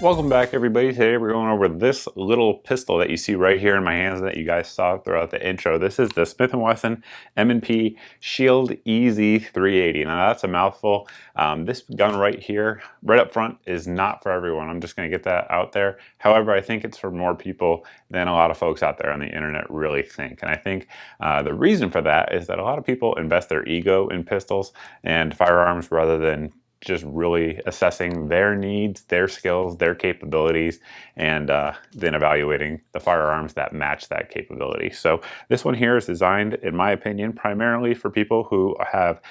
Welcome back, everybody. Today we're going over this little pistol that you see right here in my hands that you guys saw throughout the intro. This is the Smith & Wesson M&P Shield EZ380. Now that's a mouthful. This gun right here, right up front, is not for everyone. I'm just going to get that out there. However, I think it's for more people than a lot of folks out there on the internet really think. And I think the reason for that is that a lot of people invest their ego in pistols and firearms rather than just really assessing their needs, their skills, their capabilities, and then evaluating the firearms that match that capability. So this one here is designed, in my opinion, primarily for people who have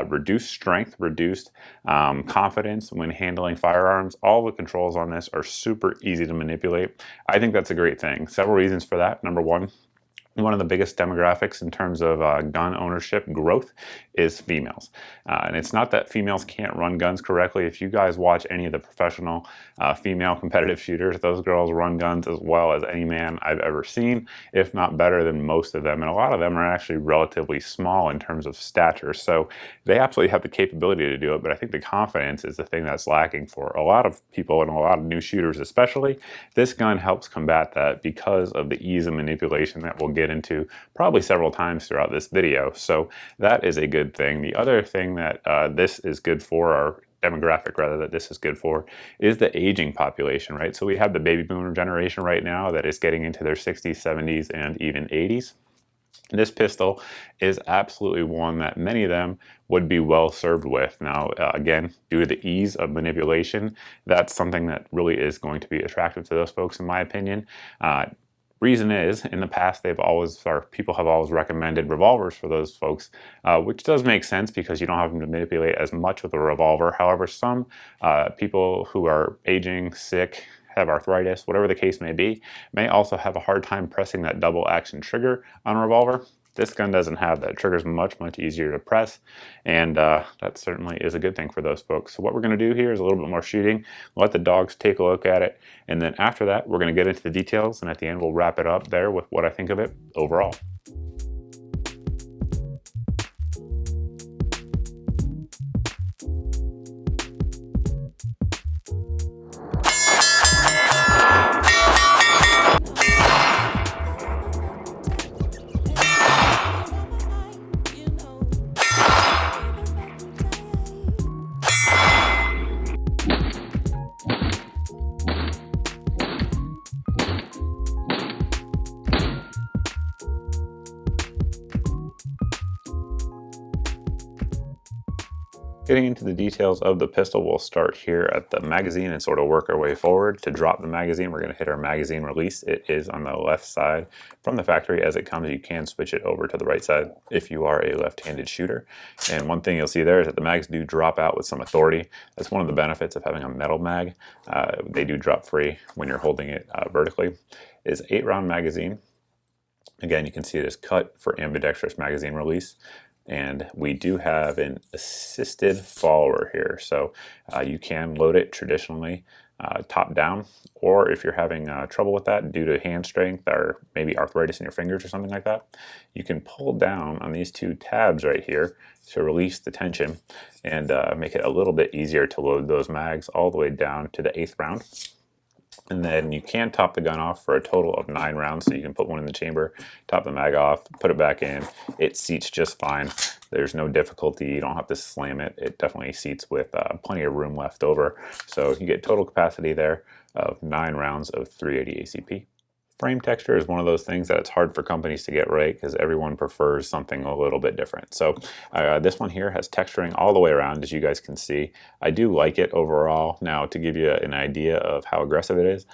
reduced strength, reduced confidence when handling firearms. All the controls on this are super easy to manipulate. I think that's a great thing. Several reasons for that. Number one of the biggest demographics in terms of gun ownership growth is females. And it's not that females can't run guns correctly. If you guys watch any of the professional female competitive shooters, those girls run guns as well as any man I've ever seen, if not better than most of them. And a lot of them are actually relatively small in terms of stature. So they absolutely have the capability to do it, but I think the confidence is the thing that's lacking for a lot of people and a lot of new shooters especially. This gun helps combat that because of the ease of manipulation that we'll get into probably several times throughout this video. So that is a good thing. The other thing that this is good for, or demographic rather, that this is good for, is the aging population, right? So we have the baby boomer generation right now that is getting into their 60s, 70s, and even 80s. This pistol is absolutely one that many of them would be well served with. Now, again, due to the ease of manipulation, that's something that really is going to be attractive to those folks, in my opinion. Reason is, in the past, people have always recommended revolvers for those folks, which does make sense because you don't have to manipulate as much with a revolver. However, some people who are aging, sick, have arthritis, whatever the case may also have a hard time pressing that double action trigger on a revolver. This gun doesn't have that. Trigger's much easier to press, and that certainly is a good thing for those folks. So what we're going to do here is a little bit more shooting, let the dogs take a look at it, and then after that we're going to get into the details, and at the end we'll wrap it up there with what I think of it overall. Getting into the details of the pistol, we'll start here at the magazine and sort of work our way forward. To drop the magazine, we're going to hit our magazine release. It is on the left side from the factory. As it comes, you can switch it over to the right side if you are a left-handed shooter. And one thing you'll see there is that the mags do drop out with some authority. That's one of the benefits of having a metal mag. They do drop free when you're holding it vertically. It is 8-round magazine. Again, you can see it is cut for ambidextrous magazine release. And we do have an assisted follower here, so you can load it traditionally top down, or if you're having trouble with that due to hand strength or maybe arthritis in your fingers or something like that, you can pull down on these two tabs right here to release the tension and make it a little bit easier to load those mags all the way down to the 8th round. And then you can top the gun off for a total of 9 rounds, so you can put one in the chamber, top the mag off, put it back in. It seats just fine. There's no difficulty. You don't have to slam it. It definitely seats with plenty of room left over. So you get total capacity there of 9 rounds of 380 ACP. Frame texture is one of those things that it's hard for companies to get right because everyone prefers something a little bit different. So this one here has texturing all the way around, as you guys can see. I do like it overall. Now, to give you an idea of how aggressive it is,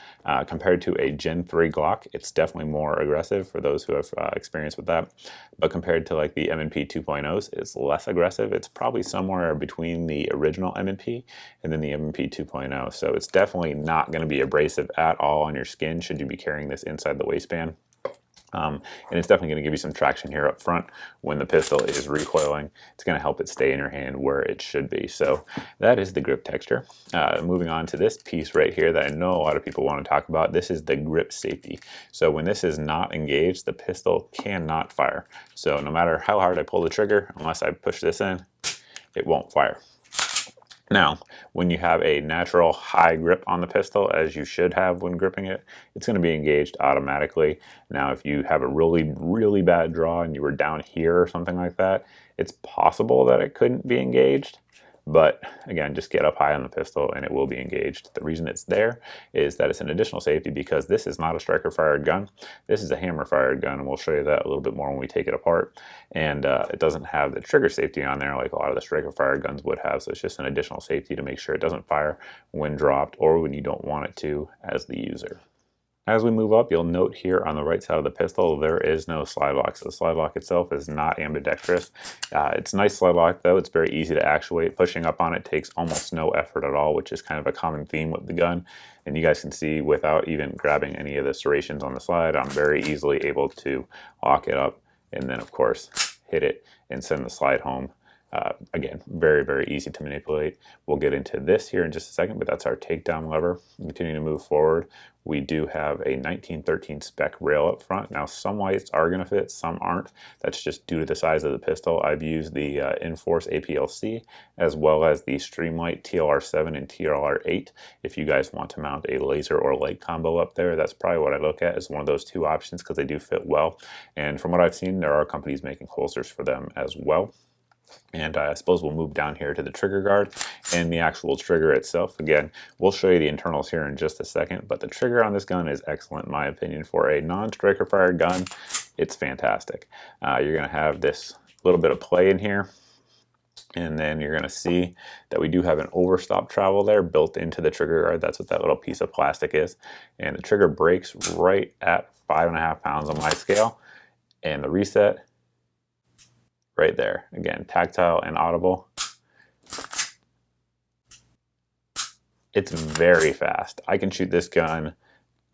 compared to a Gen 3 Glock, it's definitely more aggressive for those who have experience with that. But compared to like the M&P 2.0s, it's less aggressive. It's probably somewhere between the original M&P and then the M&P 2.0. So it's definitely not going to be abrasive at all on your skin should you be carrying this inside the waistband. And it's definitely going to give you some traction here up front when the pistol is recoiling. It's going to help it stay in your hand where it should be. So that is the grip texture. Moving on to this piece right here that I know a lot of people want to talk about. This is the grip safety. So when this is not engaged, the pistol cannot fire. So no matter how hard I pull the trigger, unless I push this in, it won't fire. Now, when you have a natural high grip on the pistol, as you should have when gripping it, it's going to be engaged automatically. Now, if you have a really, really bad draw and you were down here or something like that, it's possible that it couldn't be engaged. But again, just get up high on the pistol and it will be engaged. The reason it's there is that it's an additional safety because this is not a striker fired gun. This is a hammer fired gun, and we'll show you that a little bit more when we take it apart. And it doesn't have the trigger safety on there like a lot of the striker fired guns would have. So it's just an additional safety to make sure it doesn't fire when dropped or when you don't want it to as the user. As we move up, you'll note here on the right side of the pistol, there is no slide lock. So the slide lock itself is not ambidextrous. It's a nice slide lock though. It's very easy to actuate. Pushing up on it takes almost no effort at all, which is kind of a common theme with the gun. And you guys can see without even grabbing any of the serrations on the slide, I'm very easily able to lock it up and then of course hit it and send the slide home. Again, very, very easy to manipulate. We'll get into this here in just a second, but that's our takedown lever. Continue to move forward. We do have a 1913 spec rail up front. Now, some lights are going to fit, some aren't. That's just due to the size of the pistol. I've used the Inforce APLC as well as the Streamlight TLR7 and TLR8. If you guys want to mount a laser or light combo up there, that's probably what I look at as one of those two options because they do fit well. And from what I've seen, there are companies making holsters for them as well. And I suppose we'll move down here to the trigger guard and the actual trigger itself. Again, we'll show you the internals here in just a second, but the trigger on this gun is excellent in my opinion. For a non-striker fired gun, it's fantastic. You're going to have this little bit of play in here, and then you're going to see that we do have an overstop travel there built into the trigger guard. That's what that little piece of plastic is. And the trigger breaks right at 5.5 pounds on my scale, and the reset right there. Again, tactile and audible. It's very fast. I can shoot this gun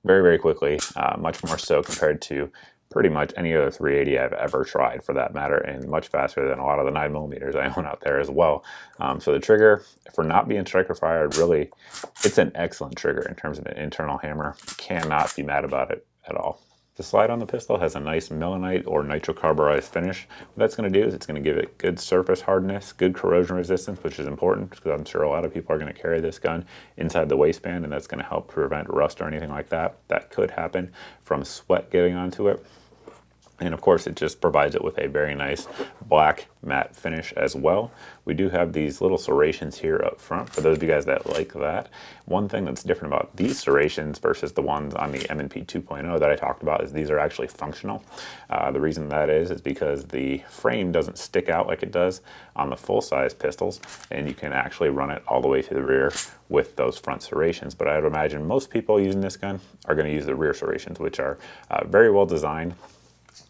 very, very quickly, much more so compared to pretty much any other 380 I've ever tried for that matter, and much faster than a lot of the 9mm I own out there as well. So the trigger, for not being striker fired, really, it's an excellent trigger in terms of an internal hammer. Cannot be mad about it at all. The slide on the pistol has a nice melanite or nitrocarburized finish. What that's going to do is it's going to give it good surface hardness, good corrosion resistance, which is important because I'm sure a lot of people are going to carry this gun inside the waistband, and that's going to help prevent rust or anything like that. That could happen from sweat getting onto it. And of course, it just provides it with a very nice black matte finish as well. We do have these little serrations here up front for those of you guys that like that. One thing that's different about these serrations versus the ones on the M&P 2.0 that I talked about is these are actually functional. The reason that is because the frame doesn't stick out like it does on the full-size pistols, and you can actually run it all the way to the rear with those front serrations. But I would imagine most people using this gun are going to use the rear serrations, which are very well designed.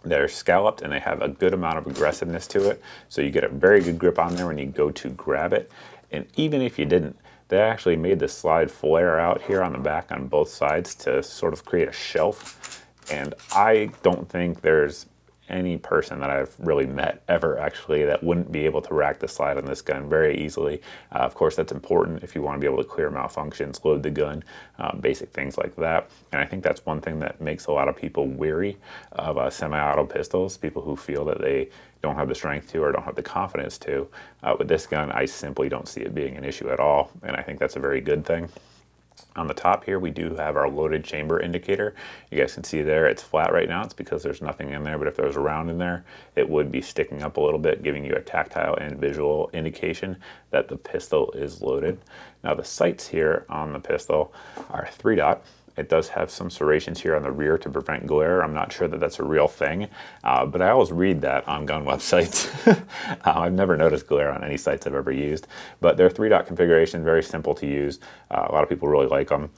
They're scalloped and they have a good amount of aggressiveness to it, so you get a very good grip on there when you go to grab it. And even if you didn't, they actually made the slide flare out here on the back on both sides to sort of create a shelf. And I don't think there's any person that I've really met ever actually that wouldn't be able to rack the slide on this gun very easily. Of course, that's important if you want to be able to clear malfunctions, load the gun, basic things like that. And I think that's one thing that makes a lot of people weary of semi-auto pistols, people who feel that they don't have the strength to or don't have the confidence to. With this gun, I simply don't see it being an issue at all, and I think that's a very good thing. On the top here, we do have our loaded chamber indicator. You guys can see there it's flat right now. It's because there's nothing in there, but if there was a round in there, it would be sticking up a little bit, giving you a tactile and visual indication that the pistol is loaded. Now the sights here on the pistol are 3-dot. It does have some serrations here on the rear to prevent glare. I'm not sure that that's a real thing, but I always read that on gun websites. I've never noticed glare on any sites I've ever used, but they're 3-dot configuration, very simple to use. A lot of people really like them.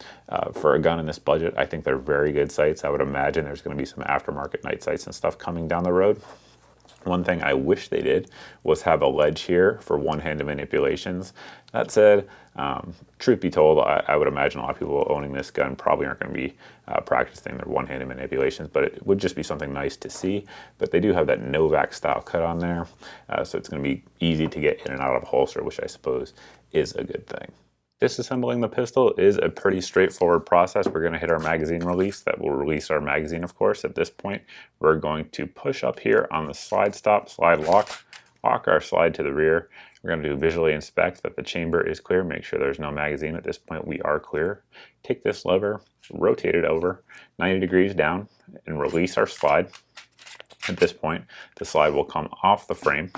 For a gun in this budget, I think they're very good sights. I would imagine there's going to be some aftermarket night sights and stuff coming down the road. One thing I wish they did was have a ledge here for one-handed manipulations. That said, truth be told, I would imagine a lot of people owning this gun probably aren't going to be practicing their one-handed manipulations, but it would just be something nice to see. But they do have that Novak style cut on there, so it's going to be easy to get in and out of a holster, which I suppose is a good thing. Disassembling the pistol is a pretty straightforward process. We're going to hit our magazine release. That will release our magazine, of course. At this point, we're going to push up here on the slide stop, slide lock our slide to the rear, We're going to do visually inspect that the chamber is clear, make sure there's no magazine. At this point we are clear. Take this lever, rotate it over 90 degrees down, and release our slide. At this point the slide will come off the frame,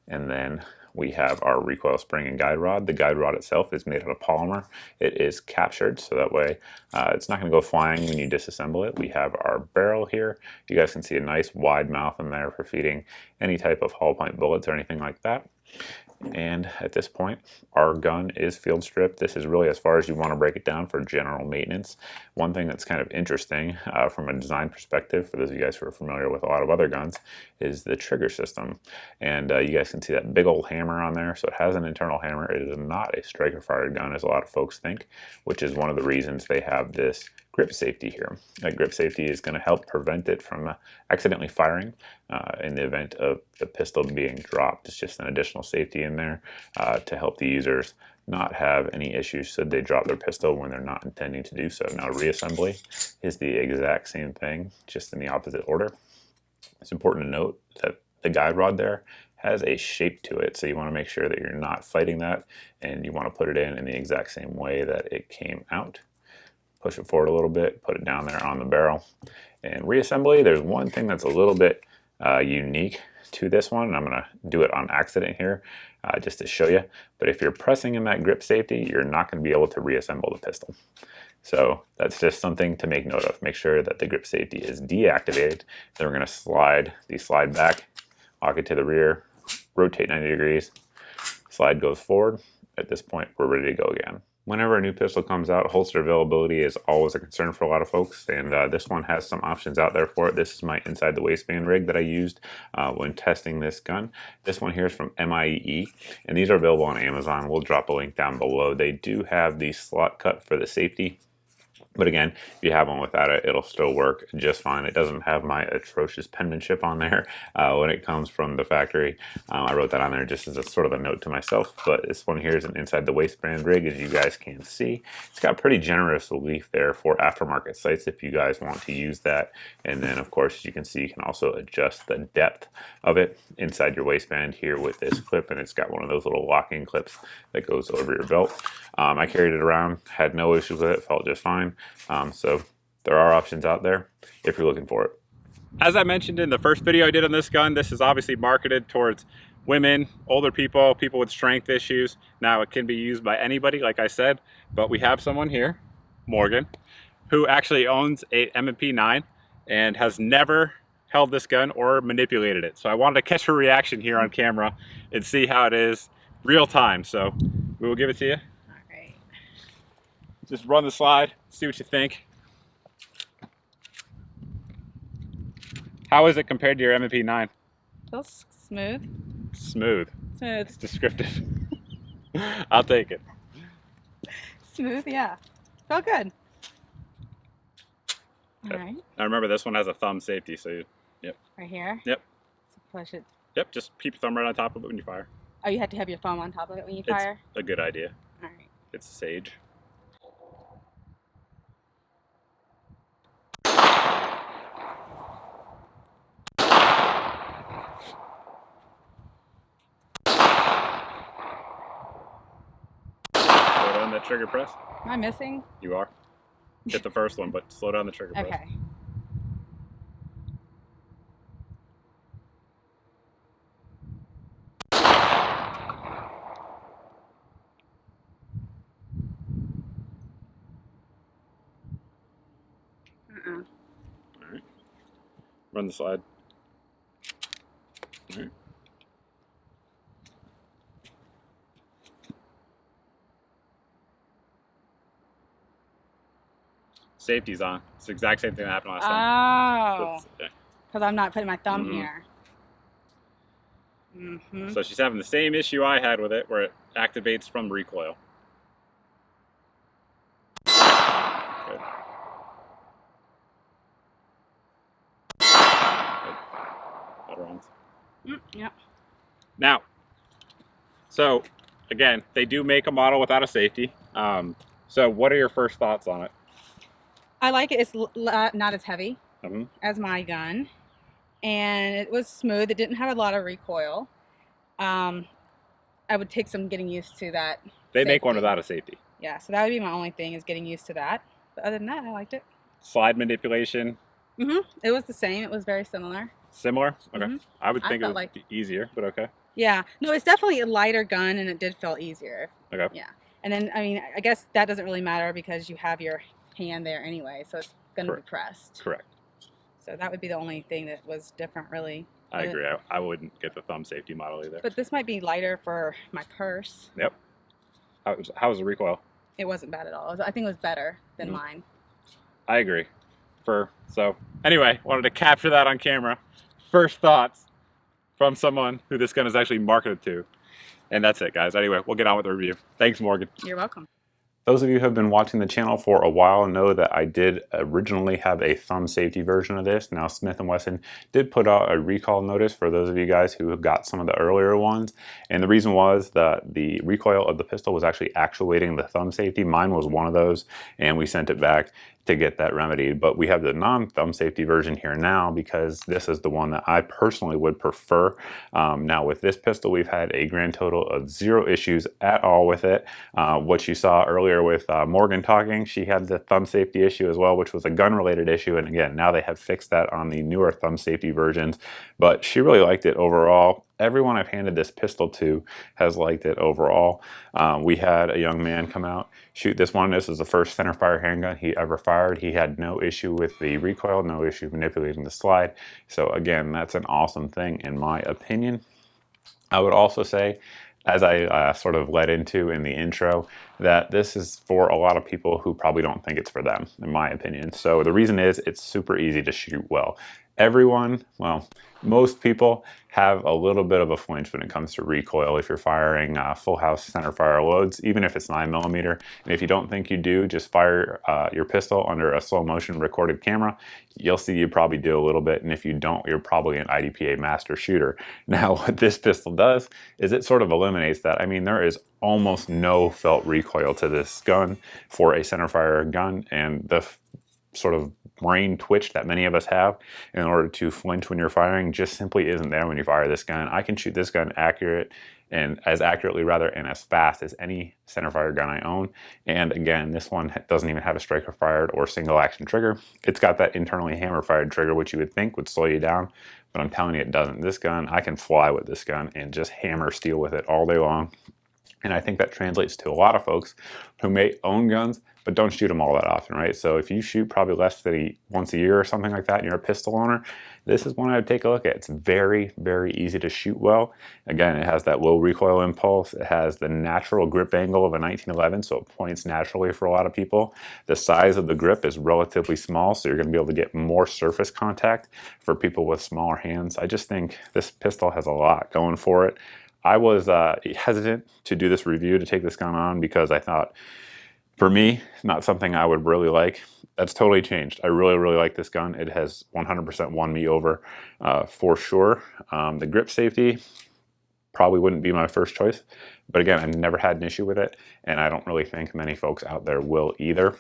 and then we have our recoil spring and guide rod. The guide rod itself is made out of polymer. It is captured, so that way it's not going to go flying when you disassemble it. We have our barrel here. You guys can see a nice wide mouth in there for feeding any type of hollow point bullets or anything like that. And at this point, our gun is field stripped. This is really as far as you want to break it down for general maintenance. One thing that's kind of interesting from a design perspective, for those of you guys who are familiar with a lot of other guns, is the trigger system. And you guys can see that big old hammer on there. So it has an internal hammer. It is not a striker fired gun, as a lot of folks think, which is one of the reasons they have this grip safety here. That grip safety is going to help prevent it from accidentally firing in the event of the pistol being dropped. It's just an additional safety in there to help the users not have any issues should they drop their pistol when they're not intending to do so. Now, reassembly is the exact same thing, just in the opposite order. It's important to note that the guide rod there has a shape to it, so you want to make sure that you're not fighting that, and you want to put it in the exact same way that it came out. Push it forward a little bit, put it down there on the barrel. And reassembly, there's one thing that's a little bit unique to this one, and I'm going to do it on accident here just to show you. But if you're pressing in that grip safety, you're not going to be able to reassemble the pistol. So that's just something to make note of. Make sure that the grip safety is deactivated. Then we're going to slide the slide back, lock it to the rear, rotate 90 degrees, slide goes forward. At this point, we're ready to go again. Whenever a new pistol comes out, holster availability is always a concern for a lot of folks, and this one has some options out there for it. This is my inside the waistband rig that I used when testing this gun. This one here is from MIE, and these are available on Amazon. We'll drop a link down below. They do have the slot cut for the safety, but again, if you have one without it, it'll still work just fine. It doesn't have my atrocious penmanship on there when it comes from the factory. I wrote that on there just as a sort of a note to myself, but this one here is an inside the waistband rig, as you guys can see. It's got pretty generous relief there for aftermarket sights if you guys want to use that. And then, of course, as you can see, you can also adjust the depth of it inside your waistband here with this clip, and it's got one of those little locking clips that goes over your belt. I carried it around, had no issues with it, felt just fine. So there are options out there if you're looking for it. As I mentioned in the first video I did on this gun, this is obviously marketed towards women, older people, people with strength issues. Now, it can be used by anybody, like I said, but we have someone here, Morgan, who actually owns a M&P 9 and has never held this gun or manipulated it. So I wanted to catch her reaction here on camera and see how it is real time. So we will give it to you. Just run the slide, see what you think. How is it compared to your M&P 9? Feels smooth. Smooth. Smooth. It's descriptive. I'll take it. Smooth, yeah. Felt good. All Yep. right. Now remember, this one has a thumb safety, so yep. Right here? Yep. So push it. Yep, just keep your thumb right on top of it when you fire. Oh, you had to have your thumb on top of it when you fire? It's a good idea. All right. It's sage. Slow down that trigger press. Am I missing? You are. Hit the first one, but slow down the trigger press. Okay. All right. Run the slide. All right. Safety's on. It's the exact same thing that happened last time. Oh. Yeah. Because I'm not putting my thumb Mhm. here. Mm-hmm. So she's having the same issue I had with it, where it activates from recoil. Good. Good. That runs. Yep. Now, so again, they do make a model without a safety. So what are your first thoughts on it? I like it. It's not as heavy Mm-hmm. as my gun. And it was smooth. It didn't have a lot of recoil. I would take some getting used to that. They make one safety. without a safety. Yeah, so that would be my only thing is getting used to that. But other than that, I liked it. Slide manipulation. It was the same. It was very similar. Similar? Okay. I would think it felt would be easier, but okay. Yeah. No, it's definitely a lighter gun, and it did feel easier. Okay. Yeah. And then, I mean, I guess that doesn't really matter because you have your hand there anyway, so it's going to be pressed. Correct. So that would be the only thing that was different, really. I agree. I wouldn't get the thumb safety model either. But this might be lighter for my purse. Yep. How was the recoil? It wasn't bad at all. I think it was better than mine. I agree. So anyway, wanted to capture that on camera. First thoughts from someone who this gun is actually marketed to. And that's it, guys. Anyway, we'll get on with the review. Thanks, Morgan. You're welcome. Those of you who have been watching the channel for a while know that I did originally have a thumb safety version of this. Now Smith & Wesson did put out a recall notice for those of you guys who got some of the earlier ones. And the reason was that the recoil of the pistol was actually actuating the thumb safety. Mine was one of those, and we sent it back to get that remedied. But we have the non-thumb safety version here now because this is the one that I personally would prefer. Now with this pistol, we've had a grand total of 0 issues at all with it. What you saw earlier with Morgan talking, she had the thumb safety issue as well, which was a gun related issue. And again, now they have fixed that on the newer thumb safety versions, but she really liked it overall. Everyone I've handed this pistol to has liked it overall. We had a young man come out, shoot this one. This is the first centerfire handgun he ever fired. He had no issue with the recoil, no issue manipulating the slide. So again, that's an awesome thing in my opinion. I would also say, as I sort of led into in the intro, that this is for a lot of people who probably don't think it's for them, in my opinion. So the reason is it's super easy to shoot well. Everyone, well, most people have a little bit of a flinch when it comes to recoil if you're firing full house center fire loads, even if it's 9mm. And if you don't think you do, just fire your pistol under a slow motion recorded camera. You'll see you probably do a little bit. And if you don't, you're probably an IDPA master shooter. Now, what this pistol does is it sort of eliminates that. I mean, there is almost no felt recoil to this gun for a center fire gun, and the sort of brain twitch that many of us have in order to flinch when you're firing just simply isn't there when you fire this gun. I can shoot this gun as accurately and as fast as any centerfire gun I own. And again, this one doesn't even have a striker fired or single action trigger. It's got that internally hammer fired trigger, which you would think would slow you down, but I'm telling you it doesn't. This gun, I can fly with this gun and just hammer steel with it all day long. And I think that translates to a lot of folks who may own guns, but don't shoot them all that often, right? So if you shoot probably less than once a year or something like that, and you're a pistol owner, this is one I would take a look at. It's very, very easy to shoot well. Again, it has that low recoil impulse. It has the natural grip angle of a 1911, so it points naturally for a lot of people. The size of the grip is relatively small, so you're going to be able to get more surface contact for people with smaller hands. I just think this pistol has a lot going for it. I was hesitant to do this review, to take this gun on, because I thought, for me, not something I would really like. That's totally changed. I really, really like this gun. It has 100% won me over for sure. The grip safety probably wouldn't be my first choice, but again, I've never had an issue with it, and I don't really think many folks out there will either.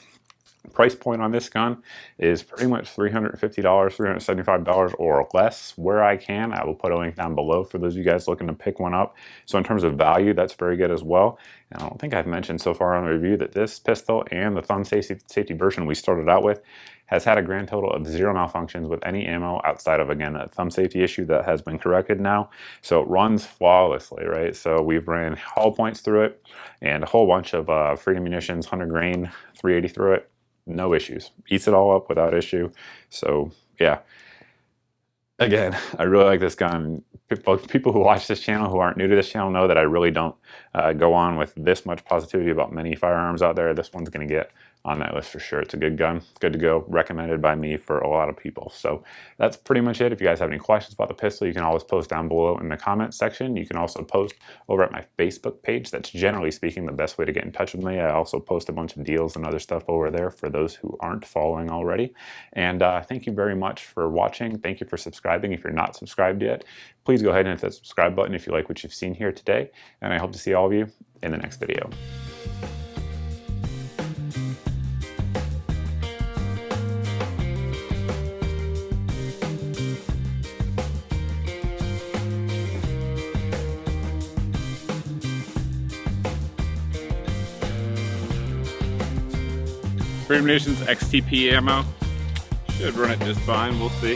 Price point on this gun is pretty much $350, $375 or less. Where I can, I will put a link down below for those of you guys looking to pick one up. So in terms of value, that's very good as well. And I don't think I've mentioned so far on the review that this pistol and the thumb safety version we started out with has had a grand total of 0 malfunctions with any ammo outside of, again, that thumb safety issue that has been corrected now. So it runs flawlessly, right? So we've ran hull points through it and a whole bunch of Freedom Munitions 100 grain 380 through it. No issues. Eats it all up without issue. So yeah, again, I really like this gun. People who watch this channel, who aren't new to this channel, know that I really don't go on with this much positivity about many firearms out there. This one's going to get on that list for sure. It's a good gun, good to go, recommended by me for a lot of people. So that's pretty much it. If you guys have any questions about the pistol, you can always post down below in the comments section. You can also post over at my Facebook page. That's generally speaking the best way to get in touch with me. I also post a bunch of deals and other stuff over there for those who aren't following already. And thank you very much for watching. Thank you for subscribing. If you're not subscribed yet, please go ahead and hit that subscribe button if you like what you've seen here today. And I hope to see all of you in the next video. Freedom Munitions XTP ammo. Should run it just fine, we'll see.